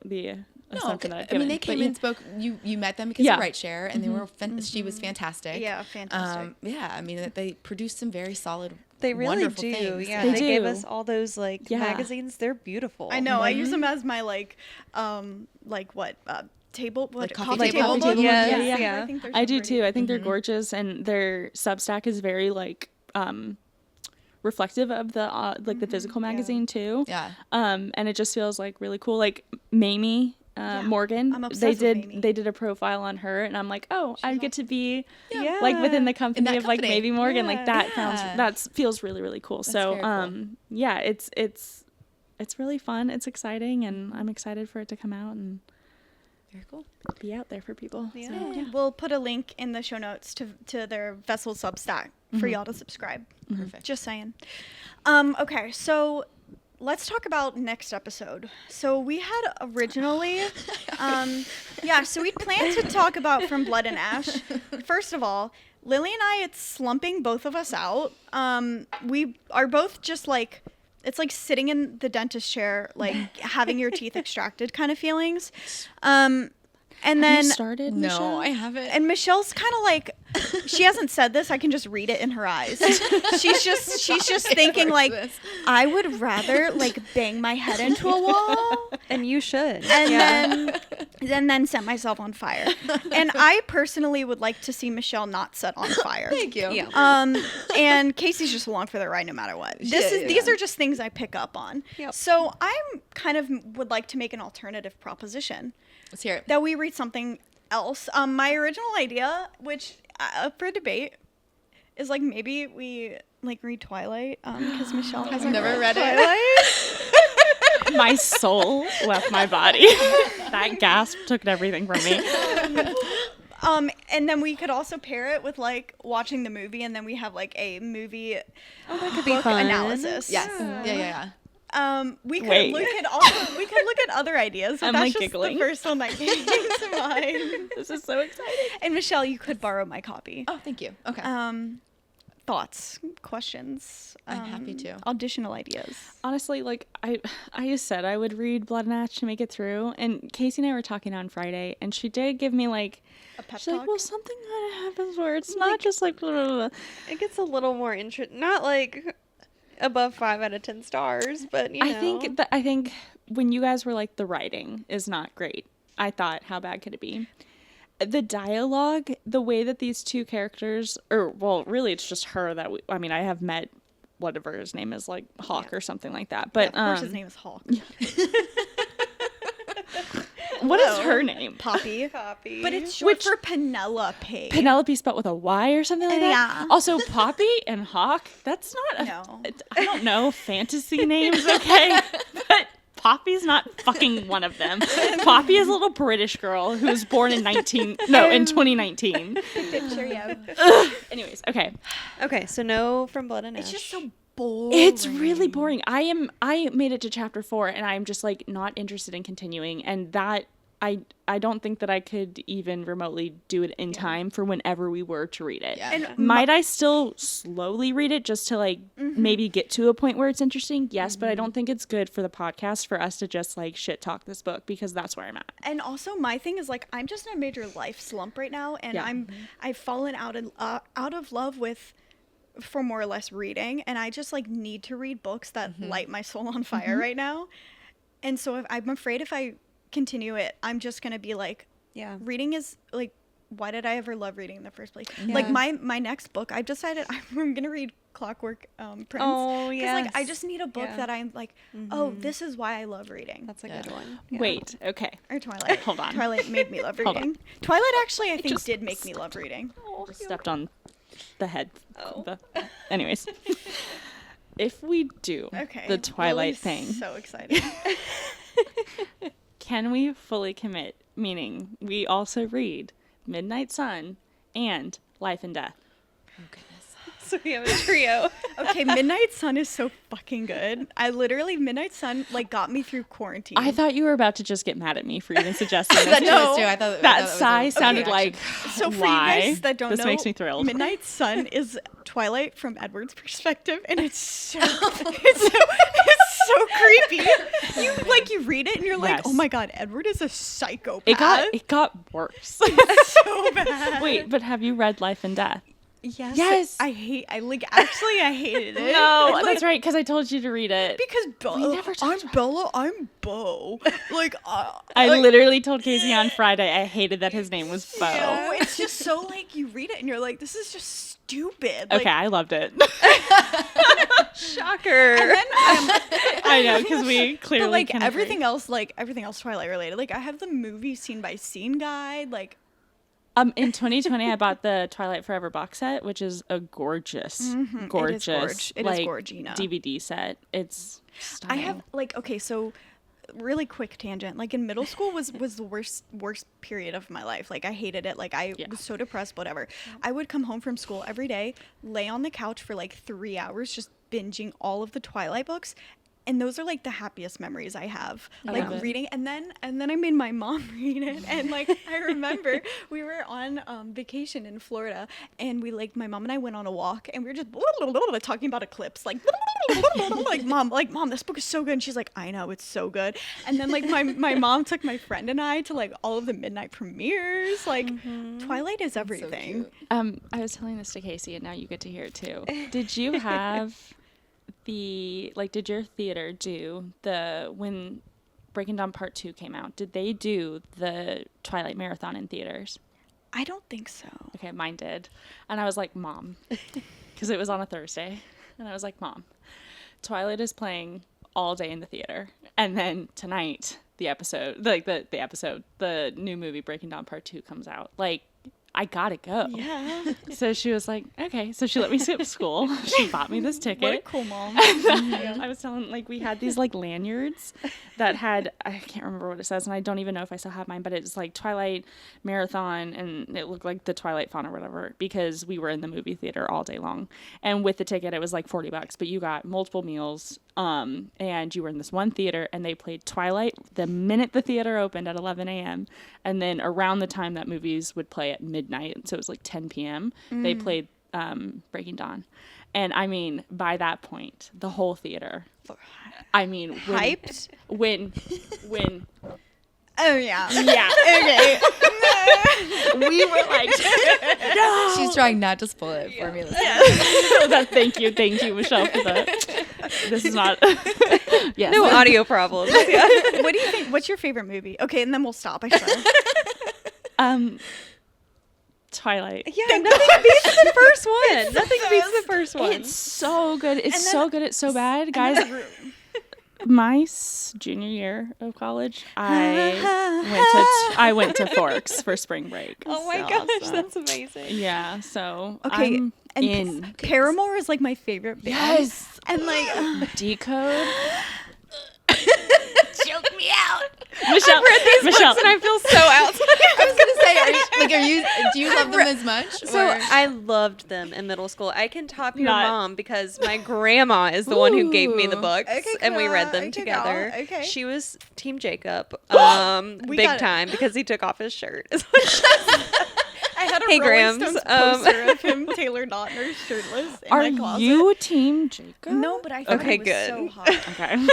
A: the assumption that I've given.
B: I mean, they came in, spoke. You met them because of RightShare, and they were. She was fantastic.
C: Yeah, fantastic.
B: I mean, they produced some very solid.
D: They really
B: wonderful
D: do.
B: things.
D: Yeah, they gave us all those like magazines. They're beautiful.
C: I know. I use them as my table,
B: like
C: coffee
B: table.
C: Yeah.
A: I do too. I think they're gorgeous, and their Substack is very like reflective of the like the physical magazine too.
B: Yeah.
A: And it just feels like really cool. Like Mamie Morgan,
C: I'm obsessed with Mamie.
A: They did a profile on her, and I'm like, oh, I get to be
B: Yeah.
A: like within the company of like Mamie Morgan.
C: Yeah.
A: Like that feels really, really cool.
B: That's
A: So
B: very cool.
A: yeah, it's really fun. It's exciting, and I'm excited for it to come out and
B: Very cool.
A: be out there for people.
C: Yeah.
A: So,
C: We'll put a link in the show notes to their Vessel Substack for y'all to subscribe.
B: Perfect.
C: Just saying. Okay, so let's talk about next episode. So we had originally, so we'd planned to talk about From Blood and Ash. First of all, Lily and I, it's slumping both of us out. We are both just like, it's like sitting in the dentist chair, like having your teeth extracted kind of feelings. And then
A: have you started, Michelle?
B: No, I haven't.
C: And Michelle's kind of like, she hasn't said this. I can just read it in her eyes. She's just thinking like, I would rather like bang my head into a wall,
D: And you should.
C: and then set myself on fire. And I personally would like to see Michelle not set on fire.
B: Thank you.
D: Yeah.
C: And Casey's just along for the ride no matter what. These are just things I pick up on.
D: Yep.
C: So I'm kind of would like to make an alternative proposition.
B: Let's hear it.
C: That we read something else. My original idea, which up for debate, is like maybe we like read Twilight because Michelle hasn't
B: never read
C: it.
A: My soul left my body. That gasp took everything from me.
C: And then we could also pair it with like watching the movie, and then we have like a movie
D: that could be
C: book
D: fun.
C: analysis.
B: Yes. Yeah.
C: We could
A: Wait.
C: look at other ideas. But
A: I'm,
C: that's
A: like,
C: just
A: giggling.
C: the first one that came to mind.
A: This is so exciting.
C: And Michelle, you could borrow my copy.
B: Oh, thank you. Okay.
C: Thoughts, questions.
B: I'm happy to.
C: Auditional ideas.
A: Honestly, like I just said I would read Blood and Ash to make it through, and Casey and I were talking on Friday, and she did give me like
C: A pep
A: she's
C: talk.
A: like, well, something kind of happens where it's not just like blah, blah, blah.
D: It gets a little more not like above 5 out of 10 stars, but you know.
A: I think when you guys were like the writing is not great, I thought how bad could it be? The dialogue, the way that these two characters, or well, really it's just her that I have met whatever his name is, like Hawk or something like that. But
C: of course his name is Hawk.
A: what is her name?
C: Poppy.
D: Poppy.
C: But it's short for Penelope.
A: Penelope spelled with a Y or something like that.
C: Yeah.
A: Also, Poppy and Hawk, that's not
C: No.
A: I don't know, fantasy names, okay? But Poppy's not fucking one of them. Poppy is a little British girl who was born in 2019.
C: Picture, yeah.
A: Anyways, okay.
D: Okay, so no From Blood and Ash.
C: It's just so boring.
A: It's really boring. I made it to chapter 4 and I'm just like not interested in continuing, and that I don't think that I could even remotely do it in time for whenever we were to read it.
B: Yeah.
C: And
A: Might I still slowly read it just to like maybe get to a point where it's interesting? Yes, but I don't think it's good for the podcast for us to just like shit talk this book, because that's where I'm at.
C: And also my thing is like I'm just in a major life slump right now, and
A: Yeah.
C: I've fallen out of love with, for more or less, reading, and I just like need to read books that light my soul on fire right now. And so I'm afraid if I continue it, I'm just gonna be like,
D: Yeah.
C: reading is like, why did I ever love reading in the first place?
D: Yeah.
C: Like my next book, I've decided I'm gonna read Clockwork Prince.
D: Oh,
C: Like I
D: yes.
C: just need a book
D: Yeah.
C: that I'm like, oh, this is why I love reading.
D: That's a
B: Yeah.
D: good one. Yeah.
A: Wait, okay.
C: Or Twilight.
A: Hold on.
C: Twilight made me love
A: Hold on.
C: reading. Twilight actually, I think,
A: just
C: did make me love reading.
A: Just stepped on the head.
D: Oh.
A: Anyways. If we do
C: Okay.
A: the Twilight
C: Lily's
A: thing,
C: So excited.
A: can we fully commit? Meaning, we also read Midnight Sun and Life and Death.
B: Oh, goodness.
D: So we have a trio.
C: Okay, Midnight Sun is so fucking good. Midnight Sun like got me through quarantine.
A: I thought you were about to just get mad at me for even suggesting
B: That
A: this.
C: No.
B: too. I thought
A: That
B: was a
A: sigh sounded
B: reaction.
A: like,
C: So for
A: why?
C: you guys that don't
A: This
C: know,
A: makes me thrilled.
C: Midnight Sun is Twilight from Edward's perspective, and it's so it's so creepy. You read it and you're like,
A: Yes.
C: oh my god, Edward is a psychopath.
A: It got worse.
C: so bad.
A: Wait, but have you read Life and Death?
C: Yes.
A: Yes.
C: I hated it.
A: No,
C: Like,
A: that's right, because I told you to read it.
C: Because
A: We never talked
C: I'm Bella, I'm Bo. Like,
A: I
C: like,
A: literally told Casey on Friday I hated that his name was Bo.
C: no, it's just so like you read it and you're like, this is just stupid. Like,
A: Okay, I loved it.
D: Shocker.
C: And then
A: I know, because we clearly
C: but like
A: can
C: everything else Twilight related. Like I have the movie scene by scene guide. Like
A: in 2020 I bought the Twilight Forever box set, which is a gorgeous gorgeous
C: It is
A: like
C: gorgina.
A: DVD set. It's
C: I
A: stunning.
C: have like, okay, so really quick tangent. Like in middle school was the worst period of my life. Like I hated it. Like I was so depressed, whatever. I would come home from school every day, lay on the couch for like 3 hours just binging all of the Twilight books. And those are like the happiest memories I have, like
A: love it.
C: reading. And then I made my mom read it. And like I remember we were on vacation in Florida, and my mom and I went on a walk, and we were just talking about eclipse, like mom, this book is so good. And she's like, I know, it's so good. And then like my mom took my friend and I to like all of the midnight premieres. Like Twilight is everything.
B: So cute.
A: I was telling this to Casey, and now you get to hear it too. Did you have did your theater do when Breaking Dawn Part 2 came out, did they do the Twilight Marathon in theaters?
C: I don't think so.
A: Okay, mine did. And I was like, Mom, because it was on a Thursday. And I was like, Mom, Twilight is playing all day in the theater. And then tonight, the new movie Breaking Dawn Part 2 comes out. Like, I gotta go.
C: Yeah.
A: So she was like, okay. So she let me skip school. She bought me this ticket.
C: What a cool mom.
A: I was telling, like, we had these like lanyards that had, I can't remember what it says, and I don't even know if I still have mine, but it's like Twilight Marathon, and it looked like the Twilight font or whatever, because we were in the movie theater all day long. And with the ticket, it was like $40, but you got multiple meals, and you were in this one theater, and they played Twilight the minute the theater opened at 11 a.m., and then around the time that movies would play at midnight, so it was like 10 p.m., they played Breaking Dawn. And I mean, by that point, the whole theater, I mean,
C: Hyped?
A: When,
C: Oh yeah.
A: yeah,
C: Okay.
A: we were like, no.
B: She's trying not to spoil it for me.
A: Thank you, Michelle, for that. This is not. Yes.
D: No audio problems. Yeah.
C: What do you think? What's your favorite movie? Okay, and then we'll stop. I swear.
A: Twilight.
D: Yeah, nothing beats the first one. Nothing beats the first one.
A: It's so good. It's
C: And then-
A: so good. It's so bad, guys. My junior year of college, I went to Forks for spring break.
D: Oh my
A: So,
D: gosh, that's amazing.
A: yeah. So
C: Okay,
A: I'm
C: and
A: in.
C: Paramore is like my favorite band.
A: Yes.
C: And like
A: Decode.
B: Choke me out.
A: Michelle.
D: I've read these
A: Michelle.
D: books and I feel so out.
B: I was gonna say Do you love them as much?
D: So
B: or?
D: I loved them in middle school. I can top your
A: Not-
D: mom because my grandma is the one who gave me the
B: Ooh.
D: books,
C: Okay,
D: and we read them
C: okay,
D: together.
C: girl. Okay.
D: She was Team Jacob,
C: We
D: big
C: got it.
D: time because he took off his shirt.
C: I had a
D: Hey,
C: Rolling
D: Grams,
C: Stones poster of him, Taylor Lautner, shirtless in
A: Are
C: my closet.
A: you Team Jacob?
C: No, but I thought
D: Okay,
C: it was
D: good.
C: so hot.
A: Okay.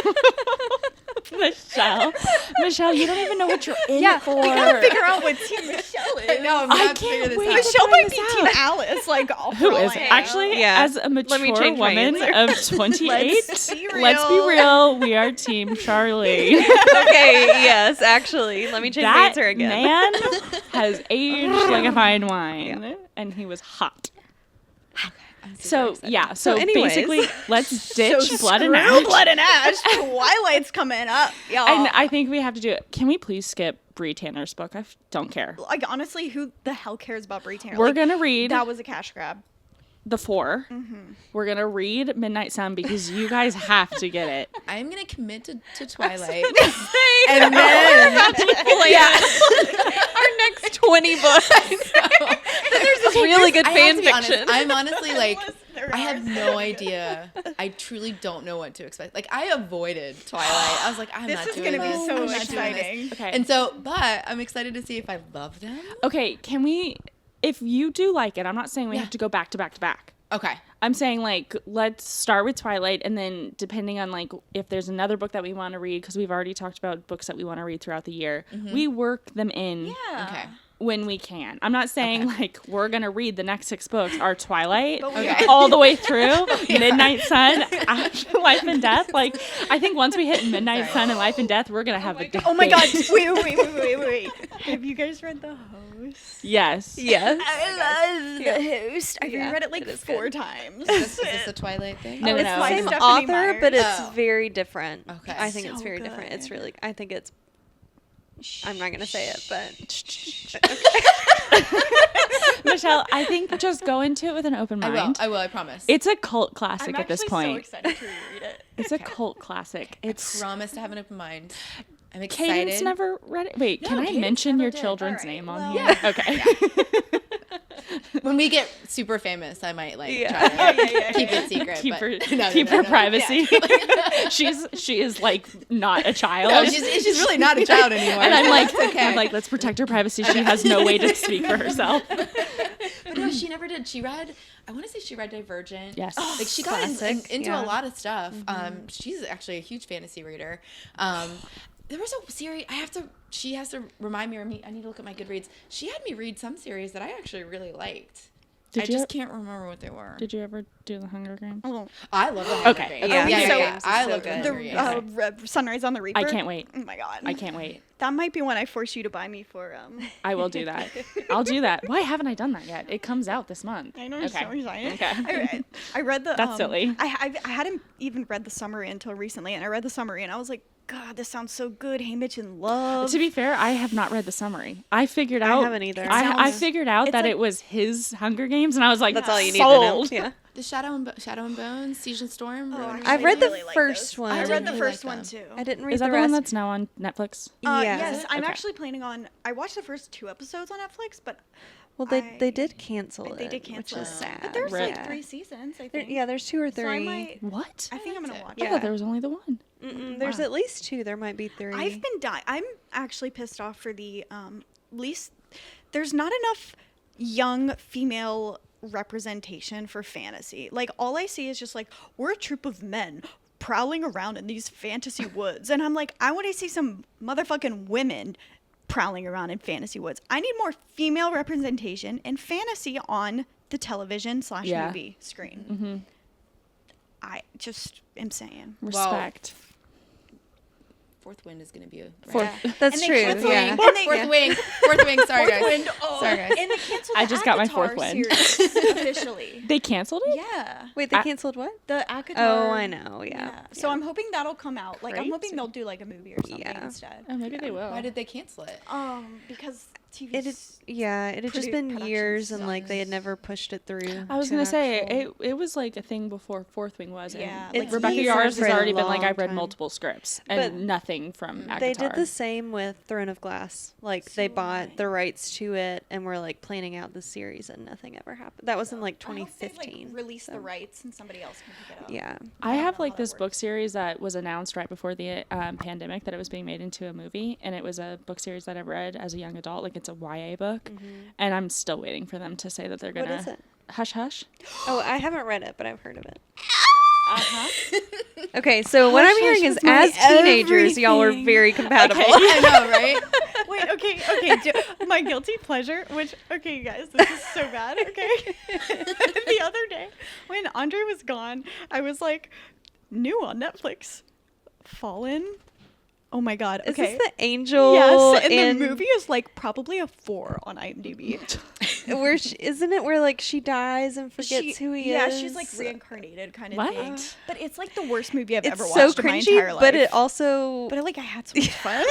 A: Michelle, you don't even know what you're in for.
C: We gotta figure out what Team Michelle is.
B: I know. I'm
A: I
B: gonna have to
A: can't
B: figure this
A: wait.
B: out.
C: Michelle
A: find
C: might
A: this
C: be Team
A: out.
C: Alice, like
A: Who is it? Actually,
D: Yeah.
A: as a mature
D: me change my
A: woman
D: answer.
A: of 28,
C: Let's be
A: let's be
C: real.
A: real. We are Team Charlie.
D: Okay, yes, actually, let me change my
A: That
D: answer again.
A: man has aged like a fine wine, and he was hot.
B: I'm super
A: So
B: excited.
A: yeah, so
D: anyways.
A: basically, let's ditch
C: So
A: Blood and
C: screw
A: Ash.
C: Blood and Ash. Twilight's coming up, y'all.
A: And I think we have to do it. Can we please skip Bree Tanner's book? I don't care.
C: like honestly, who the hell cares about Brie Tanner?
A: We're
C: Like,
A: gonna read
C: that was a cash grab.
A: the 4. We're gonna read Midnight Sun because you guys have to get it.
B: I'm gonna commit to Twilight, and then
D: Our next 20 books. There's this really good
B: I have
D: fan
B: to be honest,
D: fiction.
B: I'm honestly like,
C: There
B: I have
C: are.
B: no idea. I truly don't know what to expect. Like, I avoided Twilight. I was like, I'm
C: This
B: not
C: is
B: doing
C: gonna be
B: this.
C: so
B: I'm not doing this.
C: exciting.
A: Okay.
B: And so, but I'm excited to see if I love them.
A: Okay, can we? If you do like it, I'm not saying we
B: Yeah.
A: have to go back to back to back.
B: Okay.
A: I'm saying like let's start with Twilight, and then depending on like if there's another book that we want to read, because we've already talked about books that we want to read throughout the year, we work them in
C: Yeah.
B: Okay.
A: when we can. I'm not saying like we're gonna read the next 6 books are Twilight
C: But we
B: Okay.
A: all the way through, Midnight Sun, after Life and Death. Like I think once we hit Midnight Sun and Life and Death, we're gonna have a debate.
C: Oh my god! Wait! Have you guys read The Host?
A: Yes.
D: Yes.
C: I love The Host. I've
D: Yeah,
C: read it like
D: it is
C: 4
D: good.
C: times.
B: Is this a Twilight thing?
A: No,
C: it's
A: no.
C: by
D: Same
C: Stephanie
D: author,
C: Meyer.
D: but it's
B: Oh.
D: very different.
B: Okay.
D: I think it's
C: So
D: very different. It's
C: good.
D: really, I think it's, I'm not going to say it, but
A: Michelle, I think just go into it with an open mind.
B: I will. I promise.
A: It's a cult classic
C: I'm
A: at this
C: actually
A: point.
C: so excited to reread it.
A: It's a cult classic. It's
B: promise to have an open mind. I'm excited.
A: Cadence never read it. Wait,
B: No,
A: can I
B: Cadence
A: mention
B: never
A: your
B: did.
A: children's
C: All right,
A: name on
C: well-
A: here? Okay.
B: When we get super famous, I might like
D: Yeah.
B: try to
C: Yeah.
B: keep it secret.
A: keep
B: but
A: her,
B: no,
A: keep
B: no,
A: her
B: no.
A: privacy. she is like not a child.
B: No, she's really not a child anymore.
A: and I'm
B: so
A: like,
B: it's okay.
A: I'm like, let's protect her privacy. She has no way to speak for herself.
B: But no, she never did. She read. I want to say she read Divergent.
A: Yes.
B: Like she got
D: Classic,
B: into
D: yeah.
B: a lot of stuff. She's actually a huge fantasy reader. There was a series. She has to remind me. Or I need to look at my Goodreads. She had me read some series that I actually really liked. I
A: Did you-
B: just can't remember what they were.
A: Did you ever do the Hunger Games?
C: Oh,
B: I love the Hunger
A: Okay.
B: Games.
A: Yeah.
B: yeah,
C: So-
B: yeah. I
D: so
B: love the
D: good.
B: Hunger Games.
C: Sunrise on the Reaper.
A: I can't wait.
C: Oh my god.
A: I can't wait.
C: That might be one I force you to buy me for.
A: I will do that. I'll do that. Why haven't I done that yet? It comes out this month.
C: I know, I'm so excited.
A: Okay.
C: I read the.
A: That's silly.
C: I hadn't even read the summary until recently, and I read the summary, and I was like, God, this sounds so good. Haymitch in love.
A: To be fair, I have not read the summary. I figured out.
D: haven't either.
A: I figured out
C: it's
A: that
C: like-
A: it was his Hunger Games, and I was like,
D: that's all you need
A: sold.
D: to know. Yeah.
B: The Shadow and Bones, Siege and Storm.
C: Oh,
B: Ruin
C: actually,
D: I've
B: Rising.
D: read the
C: really like
D: first
C: those.
D: one.
C: I read the
B: really
C: first
B: like
C: one
B: them.
C: too.
D: I didn't read
A: Is that
D: the
A: the one
D: rest.
A: that's now on Netflix?
D: Yeah.
C: Yes, I'm
A: Okay.
C: actually planning on. I watched the first 2 episodes on Netflix, but
D: Well, they did cancel it.
C: they did cancel
D: which
C: it.
D: is sad.
C: But there's
A: Right.
C: like 3 seasons, I
D: There-
C: think.
D: yeah, there's 2 or 3.
C: So I might.
A: What?
C: I think I'm gonna
B: liked it.
C: watch
A: I
C: it.
A: thought there was only the one.
D: There's
A: Wow.
D: at least 2. There might be 3.
C: I've been dying. I'm actually pissed off for the least. There's not enough young female representation for fantasy. Like all I see is just like we're a troop of men prowling around in these fantasy woods, and I'm like, I want to see some motherfucking women prowling around in fantasy woods. I need more female representation in fantasy on the television /
A: Yeah.
C: movie screen. I just am saying.
A: Respect.
B: Fourth Wind is going to be a
A: Fourth-
D: That's
C: And they
D: true.
C: cancel
D: Yeah.
C: it.
B: Fourth Wing. Fourth Wing. Sorry, guys.
C: Wind, oh,
B: Sorry, guys.
C: And they canceled
A: I
C: the
A: just got my
C: ACOTAR
A: fourth wind.
C: series officially.
A: They canceled it?
C: Yeah.
D: Wait, they
A: I-
D: canceled what?
C: The ACOTAR.
D: Oh, I know. Yeah.
C: So I'm hoping that'll come out. Like I'm hoping
A: Crazy.
C: they'll do like a movie or something
D: Yeah.
C: instead.
A: Oh, maybe they will.
B: Why did they cancel it?
C: Because TV.
D: it had just been years, and like they had never pushed it through.
A: I was
D: to
A: gonna
D: an
A: say
D: actual-
A: it was like a thing before Fourth Wing was.
C: Yeah,
A: and
C: like
A: Rebecca
C: years
A: Yards has
D: for a
A: already been like,
D: long
A: I've read
D: time.
A: multiple scripts
D: But
A: and nothing from Akatar.
D: They did the same with Throne of Glass. Like they bought the rights to it and were like planning out the series, and nothing ever happened. That was in like
C: I hope they,
D: 2015.
C: like, release
D: so.
C: the rights and somebody else can pick it up.
D: Yeah.
A: I have
C: know
A: like
C: how
A: this
C: that
A: book
C: works.
A: series that was announced right before the pandemic that it was being made into a movie, and it was a book series that I read as a young adult. Like it's a YA book, and I'm still waiting for them to say that they're gonna.
D: What is it?
A: Hush Hush.
D: Oh, I haven't read it, but I've heard of it.
A: Uh-huh.
D: Okay, so what
C: Hush
D: I'm hearing
C: Hush
D: is
C: was my
D: as teenagers, y'all are
C: everything.
D: very compatible.
B: I know, right?
C: Wait, okay. My guilty pleasure, which, okay, you guys, this is so bad, okay? The other day, when Andre was gone, I was like, new on Netflix, Fallen. Oh my God,
D: Is
C: okay.
D: this the angel?
C: Yes, and
D: in-
C: the movie is like probably a 4 on IMDb.
D: where isn't it where like she dies and forgets who he is?
C: Yeah, she's like reincarnated kind of
A: What?
C: thing. But it's like the worst movie I've
D: It's
C: ever
D: so
C: watched in my
D: cringy,
C: entire life.
D: but it also
C: But like I had so much fun.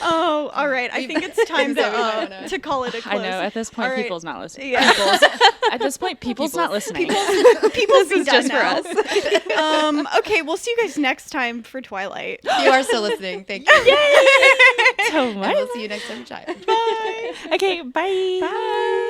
C: Oh, all right. I think it's time to call it a close.
A: I know. At this point,
C: All right.
A: people's not listening.
C: Yeah.
A: At this point, people's not listening.
C: People's
D: is just for
C: us. Okay, we'll see you guys next time for Twilight.
B: You are still listening. Thank you.
A: So
B: And
A: much.
B: we'll see you next time, child.
C: Bye.
A: Okay. Bye.
C: Bye.